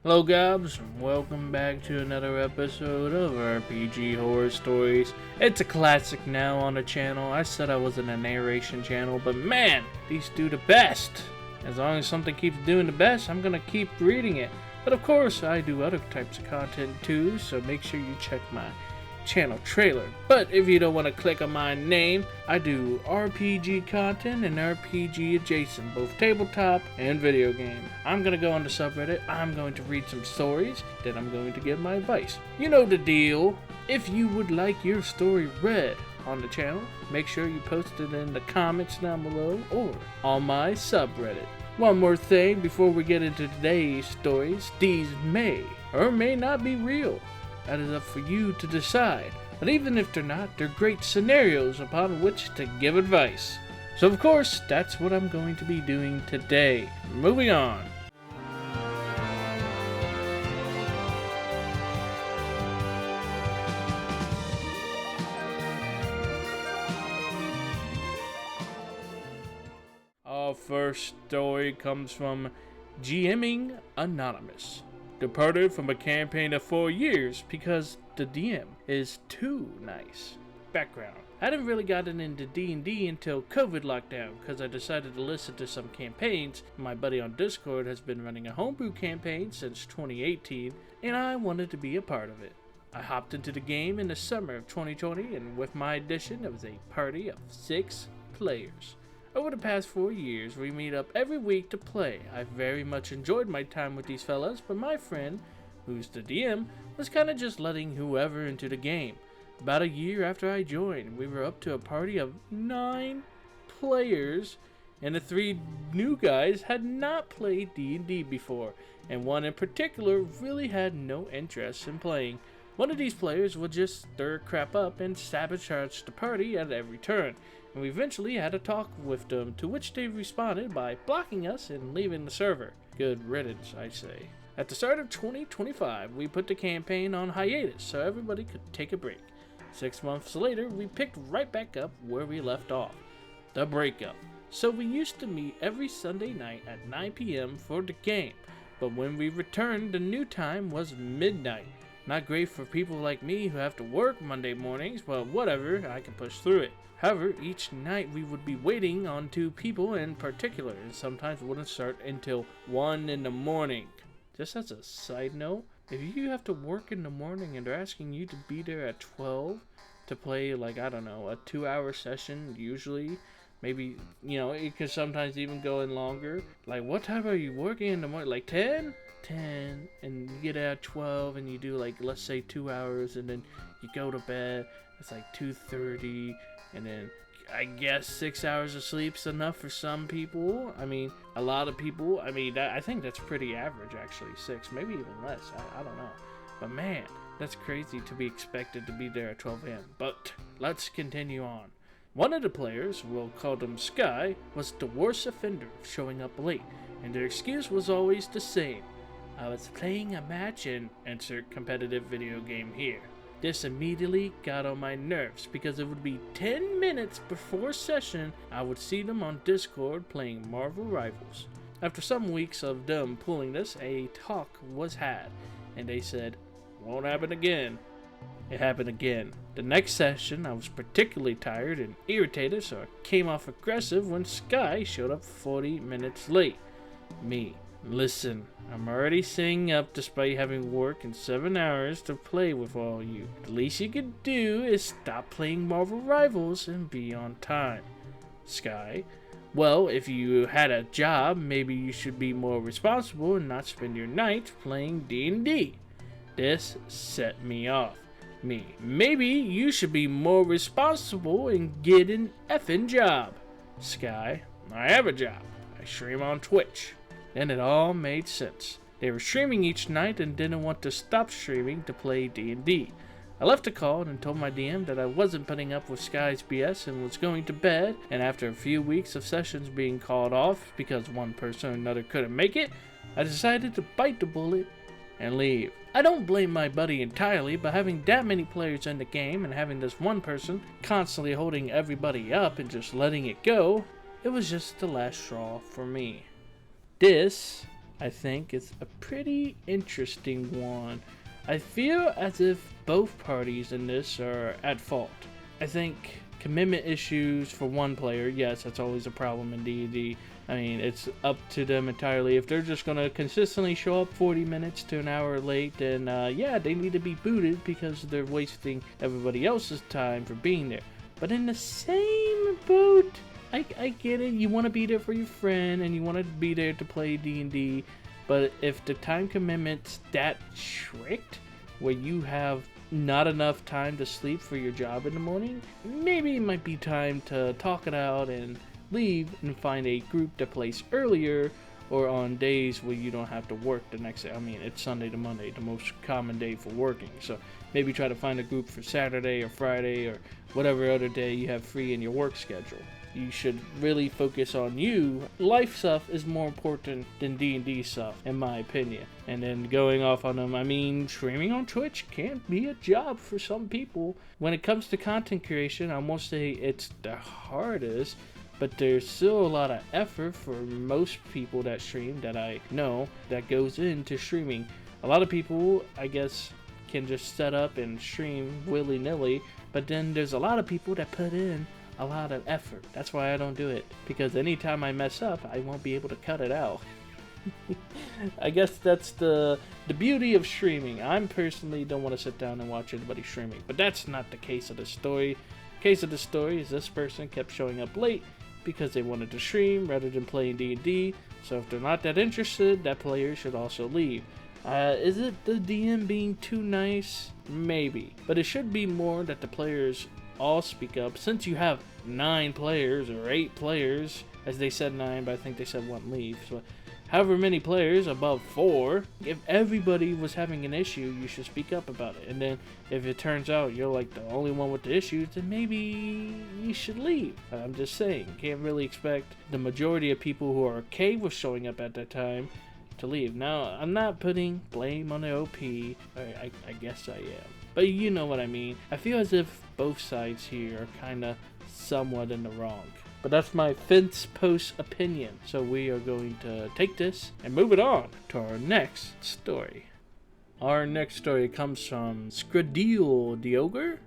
Hello gobs, and welcome back to another episode of RPG Horror Stories. It's a classic now on the channel. I said I wasn't a narration channel, but man, these do the best. As long as something keeps doing the best, I'm gonna keep reading it. But of course, I do other types of content too, so make sure you check my channel trailer. But if you don't want to click on my name, I do RPG content and RPG adjacent, both tabletop and video game. I'm gonna go on the subreddit, I'm going to read some stories, then I'm going to give my advice. You know the deal. If you would like your story read on the channel, make sure you post it in the comments down below or on my subreddit. One more thing before we get into today's stories, these may or may not be real. That is up for you to decide. But even if they're not, they're great scenarios upon which to give advice. So of course, that's what I'm going to be doing today. Moving on. Our first story comes from GMing Anonymous. Departed from a campaign of 4 years because the DM is too nice. Background. I hadn't really gotten into D&D until COVID lockdown because I decided to listen to some campaigns. My buddy on Discord has been running a homebrew campaign since 2018 and I wanted to be a part of it. I hopped into the game in the summer of 2020 and with my addition it was a party of 6 players. Over the past 4 years, we meet up every week to play. I very much enjoyed my time with these fellas, but my friend, who's the DM, was kinda just letting whoever into the game. About a year after I joined, we were up to a party of 9 players, and the 3 new guys had not played D&D before, and one in particular really had no interest in playing. One of these players would just stir crap up and sabotage the party at every turn. And we eventually had a talk with them, to which they responded by blocking us and leaving the server. Good riddance, I say. At the start of 2025, we put the campaign on hiatus so everybody could take a break. 6 months later, we picked right back up where we left off. The breakup. So we used to meet every Sunday night at 9 p.m. for the game, but when we returned, the new time was midnight. Not great for people like me who have to work Monday mornings, but whatever, I can push through it. However, each night we would be waiting on 2 people in particular, and sometimes wouldn't start until 1 in the morning. Just as a side note, if you have to work in the morning and they're asking you to be there at 12 to play, like, I don't know, a 2-hour session, usually, maybe, you know, it could sometimes even go in longer. Like, what time are you working in the morning? Like 10? 10, and you get out at 12, and you do, like, let's say 2 hours, and then you go to bed. It's like 2:30. And then I guess 6 hours of sleep's enough for some people. I mean, a lot of people, I think that's pretty average actually, 6, maybe even less, I don't know. But man, that's crazy to be expected to be there at 12 a.m. But let's continue on. One of the players, we'll call them Sky, was the worst offender of showing up late, and their excuse was always the same. I was playing a match and insert competitive video game here. This immediately got on my nerves because it would be 10 minutes before session I would see them on Discord playing Marvel Rivals. After some weeks of them pulling this, a talk was had, and they said, "Won't happen again." It happened again. The next session I was particularly tired and irritated, so I came off aggressive when Sky showed up 40 minutes late. Me. Listen, I'm already staying up despite having work in 7 hours to play with all you. The least you could do is stop playing Marvel Rivals and be on time. Sky, well, if you had a job, maybe you should be more responsible and not spend your nights playing D&D. This set me off. Me, maybe you should be more responsible and get an effing job. Sky, I have a job. I stream on Twitch. Then it all made sense. They were streaming each night and didn't want to stop streaming to play D&D. I left a call and told my DM that I wasn't putting up with Sky's BS and was going to bed, and after a few weeks of sessions being called off because one person or another couldn't make it, I decided to bite the bullet and leave. I don't blame my buddy entirely, but having that many players in the game and having this one person constantly holding everybody up and just letting it go, it was just the last straw for me. This I think is a pretty interesting one. I feel as if both parties in this are at fault. I think commitment issues for one player, yes, that's always a problem in D&D. I mean, it's up to them entirely. If they're just going to consistently show up 40 minutes to an hour late, then yeah, they need to be booted because they're wasting everybody else's time for being there. But in the same boat, I get it. You want to be there for your friend and you want to be there to play D&D. But if the time commitment's that strict, where you have not enough time to sleep for your job in the morning, maybe it might be time to talk it out and leave and find a group that plays earlier or on days where you don't have to work the next day. I mean, it's Sunday to Monday, the most common day for working. So maybe try to find a group for Saturday or Friday or whatever other day you have free in your work schedule. You should really focus on you. Life stuff is more important than D&D stuff, in my opinion. And then going off on them, I mean, streaming on Twitch can be a job for some people. When it comes to content creation, I won't say it's the hardest, but there's still a lot of effort for most people that stream that I know that goes into streaming. A lot of people, I guess, can just set up and stream willy-nilly, but then there's a lot of people that put in a lot of effort. That's why I don't do it, because anytime I mess up, I won't be able to cut it out. I guess that's the beauty of streaming. I personally don't want to sit down and watch anybody streaming, but that's not the case of the story. The case of the story is this person kept showing up late because they wanted to stream rather than playing D&D, so if they're not that interested, that player should also leave. Is it the DM being too nice? Maybe, but it should be more that the players all speak up. Since you have 9 players or 8 players, as they said 9, but I think they said 1 leave, so however many players above 4, if everybody was having an issue, you should speak up about it. And then if it turns out you're like the only one with the issues, then maybe you should leave. I'm just saying, can't really expect the majority of people who are okay with showing up at that time to leave. Now, I'm not putting blame on the OP, I guess I am, but you know what I mean. I feel as if both sides here are kind of somewhat in the wrong. But that's my fence post opinion. So we are going to take this and move it on to our next story. Our next story comes from Skredil the Ogre?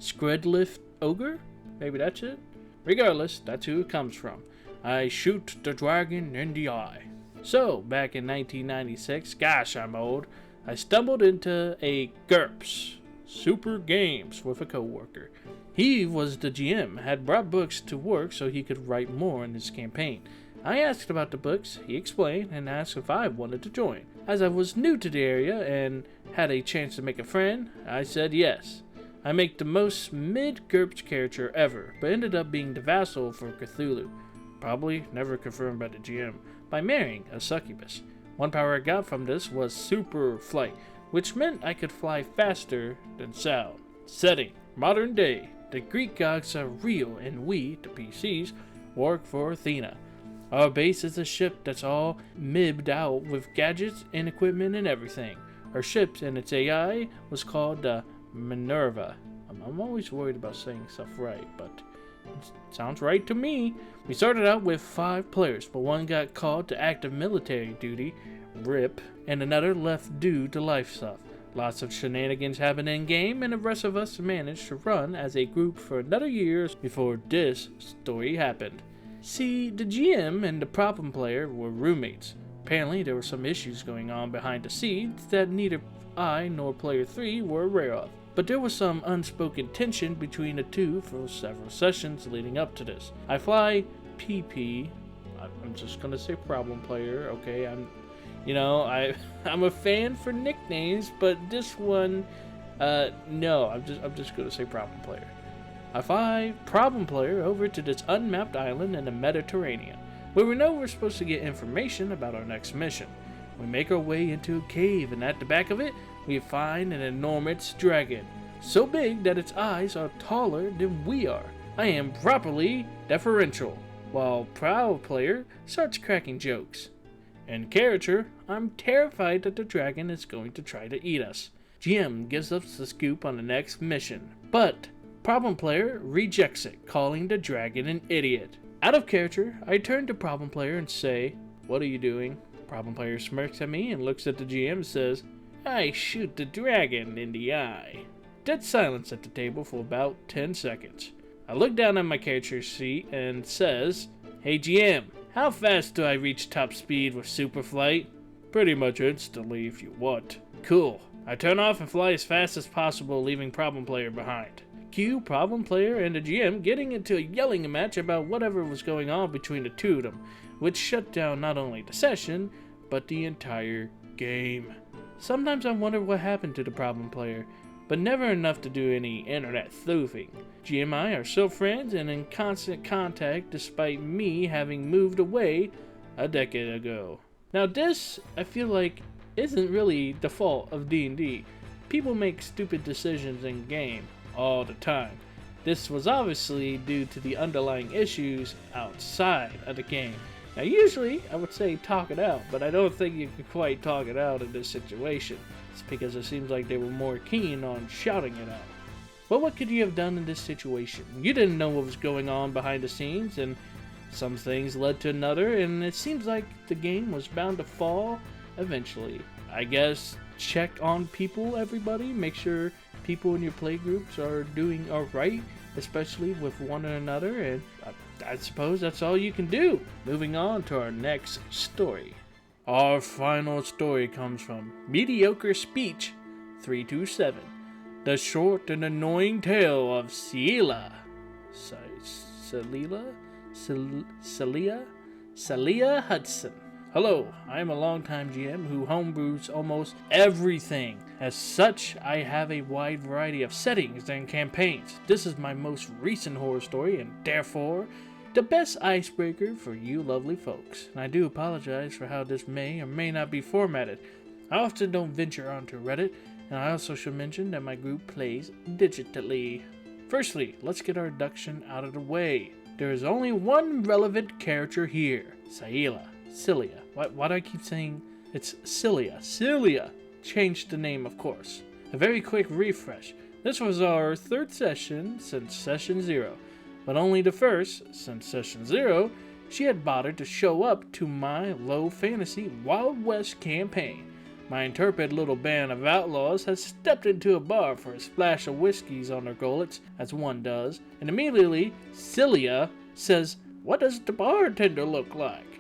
Skredlift Ogre? Maybe that's it? Regardless, that's who it comes from. I shoot the dragon in the eye. So, back in 1996, gosh, I'm old, I stumbled into a GURPS, Super Games, with a coworker. He was the GM, had brought books to work so he could write more in his campaign. I asked about the books, he explained, and asked if I wanted to join. As I was new to the area and had a chance to make a friend, I said yes. I make the most mid-GURPS character ever, but ended up being the vassal for Cthulhu. Probably never confirmed by the GM, by marrying a succubus. One power I got from this was super flight, which meant I could fly faster than sound. Setting: modern day. The Greek gods are real, and we, the PCs, work for Athena. Our base is a ship that's all mibbed out with gadgets and equipment and everything. Our ship and its AI was called the Minerva. I'm always worried about saying stuff right, but it sounds right to me. We started out with 5 players, but one got called to active military duty, RIP, and another left due to life stuff. Lots of shenanigans happened in game, and the rest of us managed to run as a group for another year before this story happened. See, the GM and the problem player were roommates. Apparently there were some issues going on behind the scenes that neither I nor player 3 were aware of. But there was some unspoken tension between the two for several sessions leading up to this. I fly PP. I'm just gonna say problem player, okay? I'm a fan for nicknames, but this one, no, I'm just gonna say problem player. I fly problem player over to this unmapped island in the Mediterranean, where we know we're supposed to get information about our next mission. We make our way into a cave, and at the back of it, we find an enormous dragon, so big that its eyes are taller than we are. I am properly deferential, while proud player starts cracking jokes. In character, I'm terrified that the dragon is going to try to eat us. GM gives us the scoop on the next mission, but problem player rejects it, calling the dragon an idiot. Out of character, I turn to problem player and say, "What are you doing?" Problem player smirks at me and looks at the GM and says, I shoot the dragon in the eye. Dead silence at the table for about 10 seconds. I look down at my character sheet and says, Hey GM, how fast do I reach top speed with super flight? Pretty much instantly if you want. Cool. I turn off and fly as fast as possible, leaving problem player behind. Cue problem player and the GM getting into a yelling match about whatever was going on between the two of them, which shut down not only the session, but the entire game. Sometimes I wonder what happened to the problem player, but never enough to do any internet sleuthing. GM and I are still friends and in constant contact despite me having moved away a decade ago. Now this, I feel like, isn't really the fault of D&D. People make stupid decisions in game all the time. This was obviously due to the underlying issues outside of the game. Now usually I would say talk it out, but I don't think you could quite talk it out in this situation. It's because it seems like they were more keen on shouting it out. But what could you have done in this situation? You didn't know what was going on behind the scenes, and some things led to another, and it seems like the game was bound to fall eventually. I guess check on people, everybody. Make sure people in your play groups are doing alright, especially with one another, and I suppose that's all you can do. Moving on to our next story. Our final story comes from Mediocre Speech 327. The short and annoying tale of Celia Hudson. Hello, I am a longtime GM who homebrews almost everything. As such, I have a wide variety of settings and campaigns. This is my most recent horror story and therefore the best icebreaker for you lovely folks. And I do apologize for how this may or may not be formatted. I often don't venture onto Reddit, and I also should mention that my group plays digitally. Firstly, let's get our introduction out of the way. There is only one relevant character here, Celia. Why do I keep saying it's Celia? Celia! Changed the name, of course. A very quick refresh. This was our third session since session 0, but only the first since session 0 she had bothered to show up to my low fantasy Wild West campaign. My intrepid little band of outlaws has stepped into a bar for a splash of whiskeys on their gullets, as one does, and immediately Celia says, What does the bartender look like?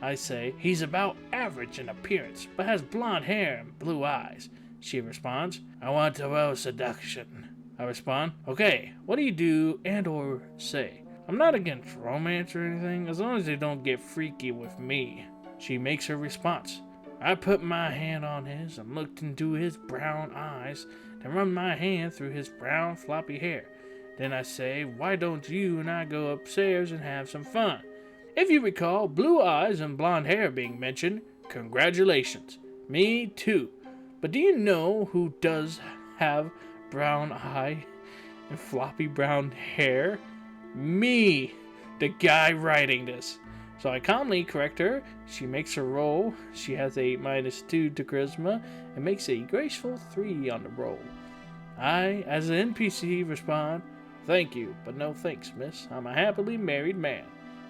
I say, he's about average in appearance, but has blonde hair and blue eyes. She responds, I want a well seduction. I respond, okay, what do you do and or say? I'm not against romance or anything, as long as they don't get freaky with me. She makes her response. I put my hand on his and looked into his brown eyes, then run my hand through his brown floppy hair. Then I say, why don't you and I go upstairs and have some fun? If you recall blue eyes and blonde hair being mentioned, congratulations. Me too. But do you know who does have brown eye and floppy brown hair? Me, the guy writing this. So I calmly correct her. She makes her roll. She has a -2 to charisma and makes a graceful 3 on the roll. I, as an NPC, respond, thank you, but no thanks, miss. I'm a happily married man.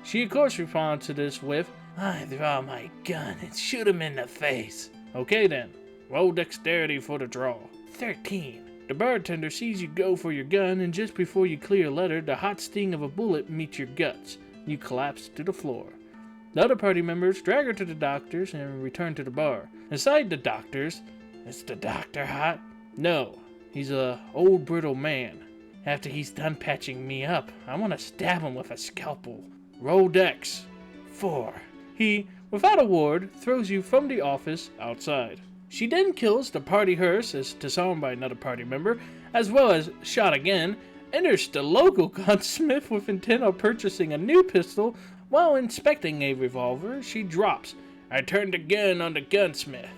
She of course responds to this with, I draw my gun and shoot him in the face. Okay then, roll dexterity for the draw. 13. The bartender sees you go for your gun, and just before you clear a letter, the hot sting of a bullet meets your guts. You collapse to the floor. The other party members drag her to the doctors and return to the bar. Inside the doctors, is the doctor hot? No, he's a old brittle man. After he's done patching me up, I want to stab him with a scalpel. Roll dex. 4. He, without a word, throws you from the office outside. She then kills the party hearse as disarmed by another party member, as well as shot again, enters the local gunsmith with intent of purchasing a new pistol. While inspecting a revolver, she drops, I turned the gun on the gunsmith.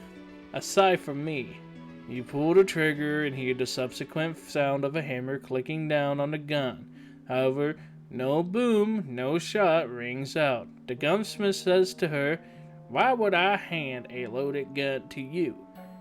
Aside from me, you pull the trigger and hear the subsequent sound of a hammer clicking down on the gun. However, no boom, no shot rings out. The gunsmith says to her, why would I hand a loaded gun to you?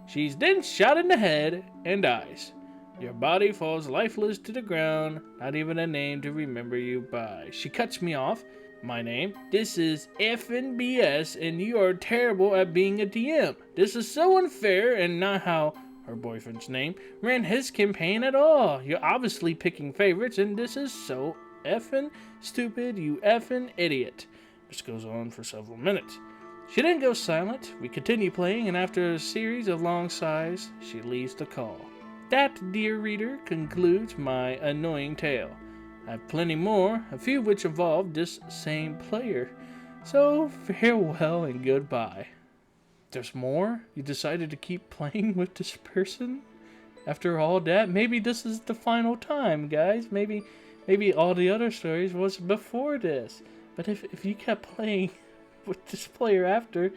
She's then shot in the head and dies. Your body falls lifeless to the ground, not even a name to remember you by. She cuts me off. My name? This is effing BS, and you are terrible at being a DM. This is so unfair, and not how her boyfriend's name ran his campaign at all. You're obviously picking favorites, and this is so effing stupid, you effing idiot. This goes on for several minutes. She then goes silent. We continue playing, and after a series of long sighs, she leaves the call. That, dear reader, concludes my annoying tale. I have plenty more, a few which involve this same player. So, farewell and goodbye. There's more? You decided to keep playing with this person? After all that, maybe this is the final time, guys. Maybe all the other stories was before this. But if you kept playing with this player after,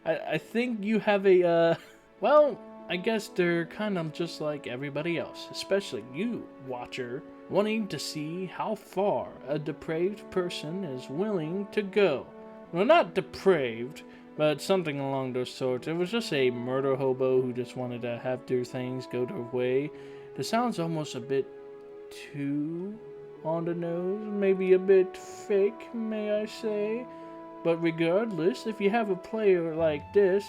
I think you have a, well, I guess they're kind of just like everybody else, especially you, watcher, wanting to see how far a depraved person is willing to go. Well, not depraved, but something along those sorts. It was just a murder hobo who just wanted to have their things go their way. This sounds almost a bit too on the nose, maybe a bit fake, may I say. But regardless, if you have a player like this,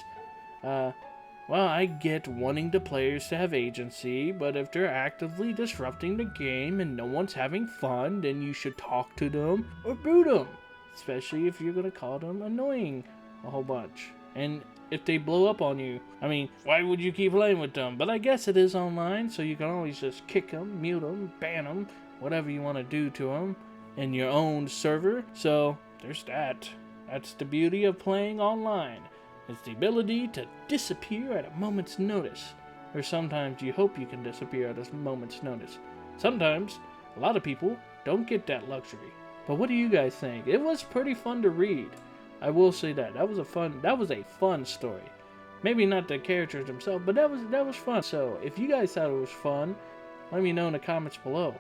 well, I get wanting the players to have agency, but if they're actively disrupting the game and no one's having fun, then you should talk to them or boot them. Especially if you're going to call them annoying a whole bunch. And if they blow up on you, I mean, why would you keep playing with them? But I guess it is online, so you can always just kick them, mute them, ban them, whatever you want to do to them in your own server. So there's that. That's the beauty of playing online. It's the ability to disappear at a moment's notice. Or sometimes you hope you can disappear at a moment's notice. Sometimes, a lot of people don't get that luxury. But what do you guys think? It was pretty fun to read. I will say that. That was a fun story. Maybe not the characters themselves, but that was fun. So, if you guys thought it was fun, let me know in the comments below.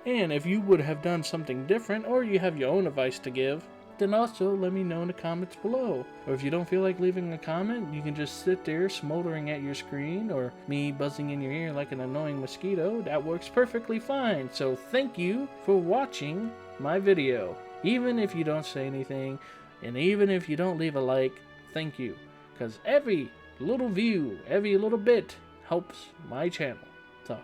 And if you would have done something different, or you have your own advice to give, then also let me know in the comments below. Or if you don't feel like leaving a comment, you can just sit there smoldering at your screen, or me buzzing in your ear like an annoying mosquito. That works perfectly fine. So thank you for watching my video. Even if you don't say anything, and even if you don't leave a like, thank you. Because every little view, every little bit helps my channel. So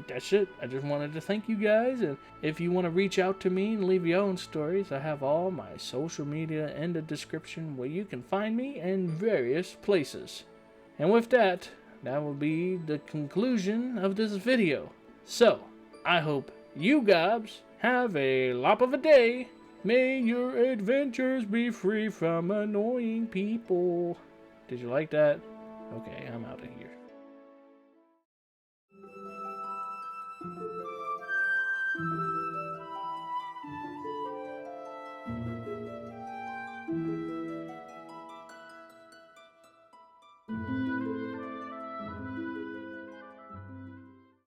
that's it. I just wanted to thank you guys, and if you want to reach out to me and leave your own stories, I have all my social media in the description where you can find me in various places. And with that, that will be the conclusion of this video. So, I hope you gobs have a lop of a day. May your adventures be free from annoying people. Did you like that? Okay, I'm out of here.